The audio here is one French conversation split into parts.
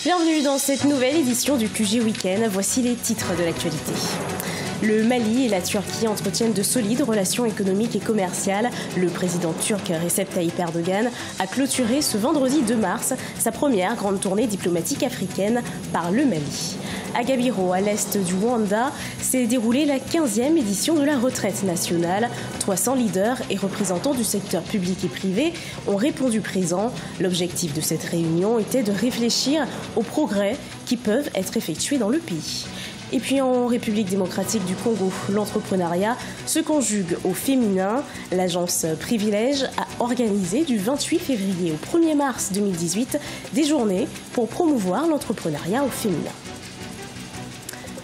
Bienvenue dans cette nouvelle édition du QG Week-end. Voici les titres de l'actualité. Le Mali et la Turquie entretiennent de solides relations économiques et commerciales. Le président turc Recep Tayyip Erdogan a clôturé ce vendredi 2 mars sa première grande tournée diplomatique africaine par le Mali. À Gabiro, à l'est du Rwanda, s'est déroulée la 15e édition de la retraite nationale. 300 leaders et représentants du secteur public et privé ont répondu présents. L'objectif de cette réunion était de réfléchir aux progrès qui peuvent être effectués dans le pays. Et puis en République démocratique du Congo, l'entrepreneuriat se conjugue au féminin. L'agence Privilège a organisé du 28 février au 1er mars 2018 des journées pour promouvoir l'entrepreneuriat au féminin.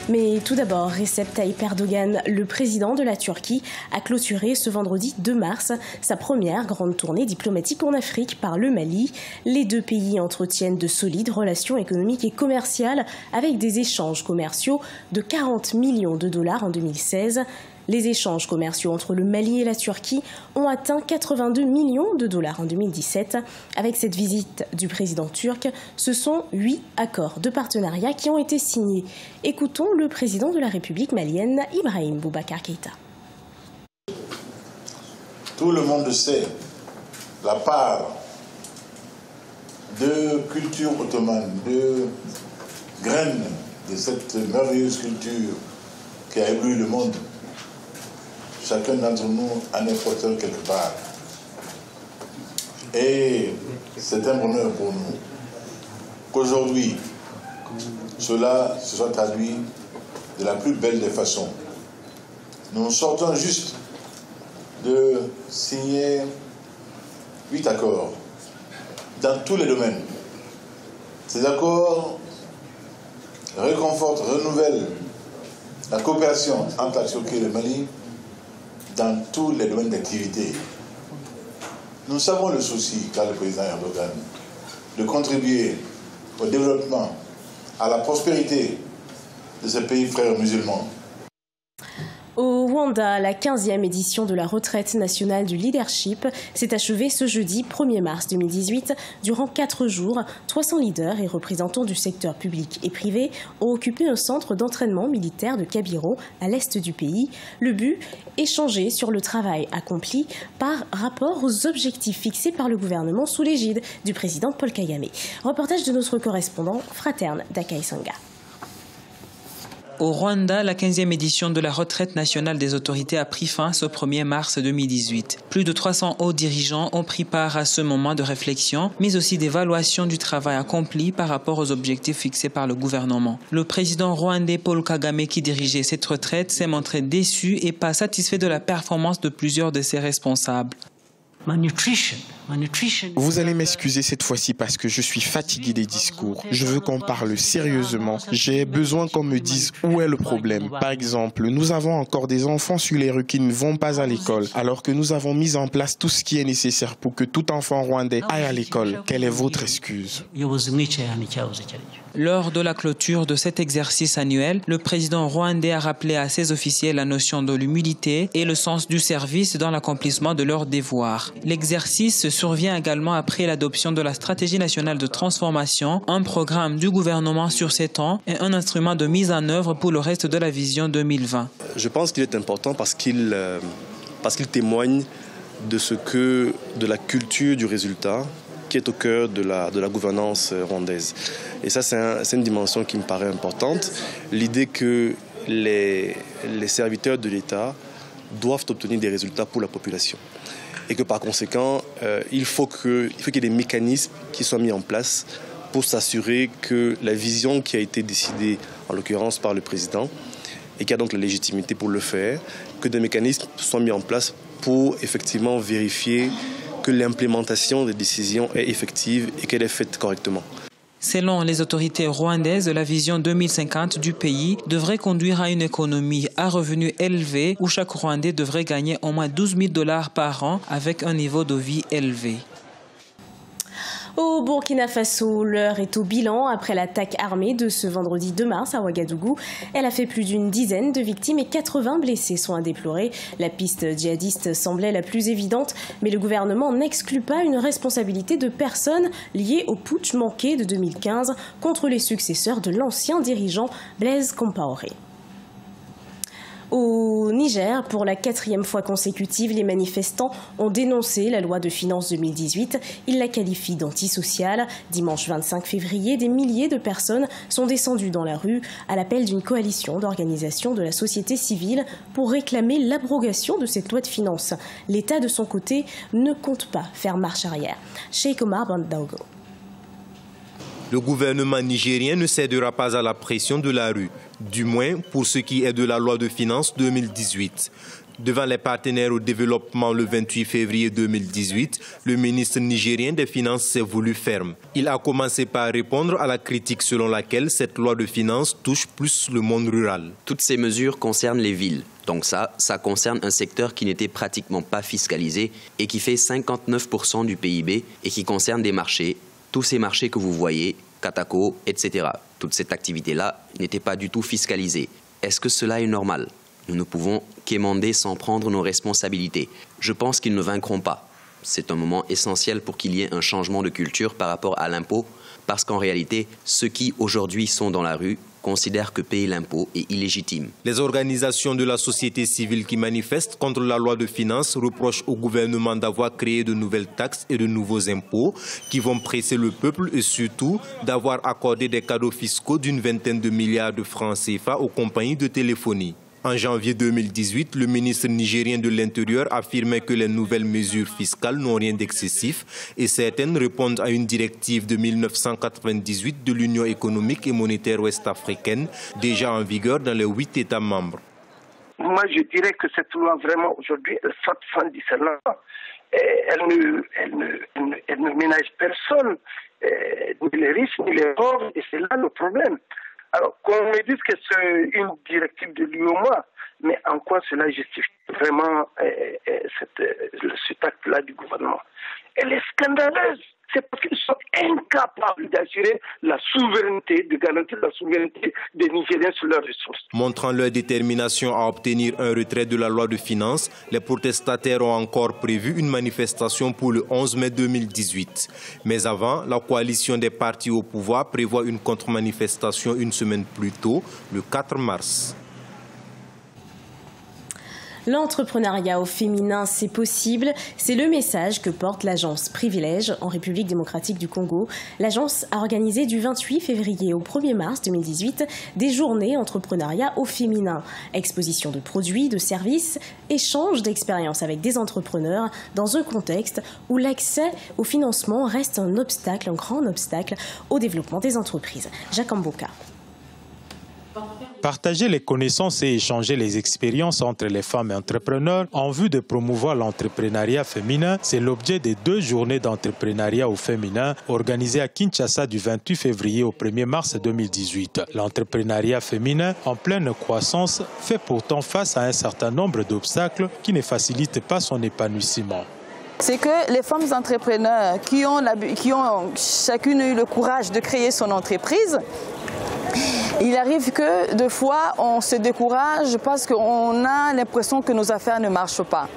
Mais tout d'abord, Recep Tayyip Erdogan, le président de la Turquie, a clôturé ce vendredi 2 mars sa première grande tournée diplomatique en Afrique par le Mali. Les deux pays entretiennent de solides relations économiques et commerciales avec des échanges commerciaux de 40 millions de dollars en 2016. Les échanges commerciaux entre le Mali et la Turquie ont atteint 82 millions de dollars en 2017. Avec cette visite du président turc, ce sont 8 accords de partenariat qui ont été signés. Écoutons le président de la République malienne, Ibrahim Boubacar Keïta. Tout le monde sait la part de culture ottomane, de graines de cette merveilleuse culture qui a ébloui le monde. Chacun d'entre nous en est porteur quelque part. Et c'est un bonheur pour nous qu'aujourd'hui, cela se soit traduit de la plus belle des façons. Nous sortons juste de signer 8 accords dans tous les domaines. Ces accords réconfortent, renouvellent la coopération entre la Turquie et le Mali dans tous les domaines d'activité. Nous savons le souci qu'a le président Erdogan de contribuer au développement, à la prospérité de ce pays frères musulmans. Au Rwanda, la 15e édition de la retraite nationale du leadership s'est achevée ce jeudi 1er mars 2018. Durant 4 jours, 300 leaders et représentants du secteur public et privé ont occupé un centre d'entraînement militaire de Gabiro, à l'est du pays. Le but, échanger sur le travail accompli par rapport aux objectifs fixés par le gouvernement sous l'égide du président Paul Kagame. Reportage de notre correspondant Fraterne Dakai Sanga. Au Rwanda, la 15e édition de la retraite nationale des autorités a pris fin ce 1er mars 2018. Plus de 300 hauts dirigeants ont pris part à ce moment de réflexion, mais aussi d'évaluation du travail accompli par rapport aux objectifs fixés par le gouvernement. Le président rwandais Paul Kagame, qui dirigeait cette retraite, s'est montré déçu et pas satisfait de la performance de plusieurs de ses responsables. Vous allez m'excuser cette fois-ci parce que je suis fatigué des discours. Je veux qu'on parle sérieusement. J'ai besoin qu'on me dise où est le problème. Par exemple, nous avons encore des enfants sur les rues qui ne vont pas à l'école, alors que nous avons mis en place tout ce qui est nécessaire pour que tout enfant rwandais aille à l'école. Quelle est votre excuse? Lors de la clôture de cet exercice annuel, le président rwandais a rappelé à ses officiels la notion de l'humilité et le sens du service dans l'accomplissement de leurs devoirs. L'exercice survient également après l'adoption de la stratégie nationale de transformation, un programme du gouvernement sur 7 ans et un instrument de mise en œuvre pour le reste de la vision 2020. Je pense qu'il est important parce qu'il témoigne de la culture du résultat qui est au cœur de la gouvernance rwandaise. Et ça, c'est une dimension qui me paraît importante. L'idée que les serviteurs de l'État doivent obtenir des résultats pour la population. Et que par conséquent, il faut qu'il y ait des mécanismes qui soient mis en place pour s'assurer que la vision qui a été décidée, en l'occurrence par le président, et qui a donc la légitimité pour le faire, que des mécanismes soient mis en place pour effectivement vérifier que l'implémentation des décisions est effective et qu'elle est faite correctement. Selon les autorités rwandaises, la vision 2050 du pays devrait conduire à une économie à revenus élevés où chaque Rwandais devrait gagner au moins 12 000 $ par an avec un niveau de vie élevé. Au Burkina Faso, l'heure est au bilan après l'attaque armée de ce vendredi 2 mars à Ouagadougou. Elle a fait plus d'une dizaine de victimes et 80 blessés sont à déplorer. La piste djihadiste semblait la plus évidente, mais le gouvernement n'exclut pas une responsabilité de personnes liées au putsch manqué de 2015 contre les successeurs de l'ancien dirigeant Blaise Compaoré. Au Niger, pour la 4e fois consécutive, les manifestants ont dénoncé la loi de finances 2018. Ils la qualifient d'antisociale. Dimanche 25 février, des milliers de personnes sont descendues dans la rue à l'appel d'une coalition d'organisations de la société civile pour réclamer l'abrogation de cette loi de finances. L'État, de son côté, ne compte pas faire marche arrière. Cheikh Omar Bandaogo. Le gouvernement nigérien ne cédera pas à la pression de la rue, du moins pour ce qui est de la loi de finances 2018. Devant les partenaires au développement le 28 février 2018, le ministre nigérien des Finances s'est voulu ferme. Il a commencé par répondre à la critique selon laquelle cette loi de finances touche plus le monde rural. Toutes ces mesures concernent les villes. Donc ça concerne un secteur qui n'était pratiquement pas fiscalisé et qui fait 59% du PIB et qui concerne des marchés. Tous ces marchés que vous voyez, Katako, etc., toute cette activité-là n'était pas du tout fiscalisée. Est-ce que cela est normal? Nous ne pouvons qu'émander sans prendre nos responsabilités. Je pense qu'ils ne vaincront pas. C'est un moment essentiel pour qu'il y ait un changement de culture par rapport à l'impôt, parce qu'en réalité, ceux qui aujourd'hui sont dans la rue considèrent que payer l'impôt est illégitime. Les organisations de la société civile qui manifestent contre la loi de finances reprochent au gouvernement d'avoir créé de nouvelles taxes et de nouveaux impôts qui vont presser le peuple et surtout d'avoir accordé des cadeaux fiscaux d'une vingtaine de milliards de francs CFA aux compagnies de téléphonie. En janvier 2018, le ministre nigérien de l'Intérieur affirmait que les nouvelles mesures fiscales n'ont rien d'excessif et certaines répondent à une directive de 1998 de l'Union économique et monétaire ouest-africaine, déjà en vigueur dans les 8 États membres. Moi, je dirais que cette loi, vraiment, aujourd'hui, elle sort sans discernement. Elle ne ménage personne, ni les riches, ni les pauvres, et c'est là le problème. Alors, qu'on me dise que c'est une directive de l'UOMA, mais en quoi cela justifie vraiment cet acte-là du gouvernement? Elle est scandaleuse. C'est parce qu'ils sont incapables d'assurer la souveraineté, de garantir la souveraineté des Nigériens sur leurs ressources. Montrant leur détermination à obtenir un retrait de la loi de finances, les protestataires ont encore prévu une manifestation pour le 11 mai 2018. Mais avant, la coalition des partis au pouvoir prévoit une contre-manifestation une semaine plus tôt, le 4 mars. L'entrepreneuriat au féminin, c'est possible. C'est le message que porte l'agence Privilège en République démocratique du Congo. L'agence a organisé du 28 février au 1er mars 2018 des journées entrepreneuriat au féminin. Exposition de produits, de services, échange d'expériences avec des entrepreneurs dans un contexte où l'accès au financement reste un obstacle, un grand obstacle au développement des entreprises. Jacques Mboka. Partager les connaissances et échanger les expériences entre les femmes entrepreneurs en vue de promouvoir l'entrepreneuriat féminin, c'est l'objet des 2 journées d'entrepreneuriat au féminin organisées à Kinshasa du 28 février au 1er mars 2018. L'entrepreneuriat féminin en pleine croissance fait pourtant face à un certain nombre d'obstacles qui ne facilitent pas son épanouissement. C'est que les femmes entrepreneurs qui ont chacune eu le courage de créer son entreprise, il arrive que, deux fois, on se décourage parce qu'on a l'impression que nos affaires ne marchent pas.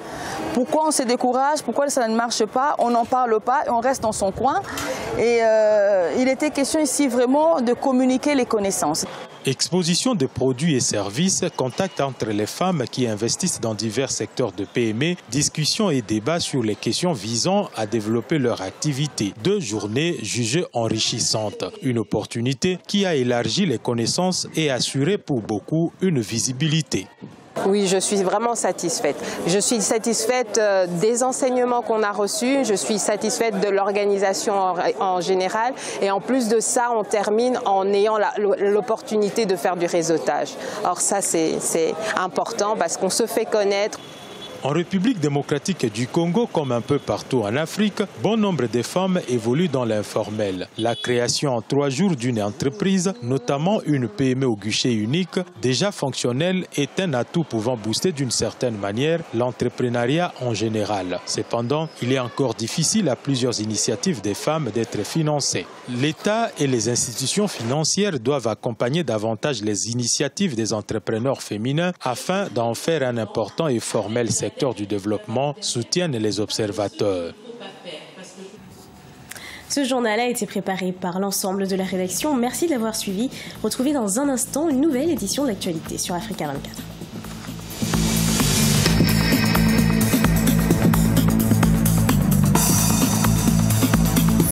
Pourquoi on se décourage? Pourquoi ça ne marche pas? On n'en parle pas et on reste dans son coin. Et il était question ici vraiment de communiquer les connaissances. Exposition de produits et services, contact entre les femmes qui investissent dans divers secteurs de PME, discussions et débats sur les questions visant à développer leur activité. 2 journées jugées enrichissantes. Une opportunité qui a élargi les connaissances et assuré pour beaucoup une visibilité. Oui, je suis vraiment satisfaite. Je suis satisfaite des enseignements qu'on a reçus, je suis satisfaite de l'organisation en général et en plus de ça, on termine en ayant l'opportunité de faire du réseautage. Or ça, c'est important parce qu'on se fait connaître. En République démocratique du Congo, comme un peu partout en Afrique, bon nombre de femmes évoluent dans l'informel. La création en 3 jours d'une entreprise, notamment une PME au guichet unique, déjà fonctionnelle, est un atout pouvant booster d'une certaine manière l'entrepreneuriat en général. Cependant, il est encore difficile à plusieurs initiatives des femmes d'être financées. L'État et les institutions financières doivent accompagner davantage les initiatives des entrepreneurs féminins afin d'en faire un important et formel secteur du développement, soutiennent les observateurs. Ce journal a été préparé par l'ensemble de la rédaction. Merci de l'avoir suivi. Retrouvez dans un instant une nouvelle édition de l'actualité sur Africa 24.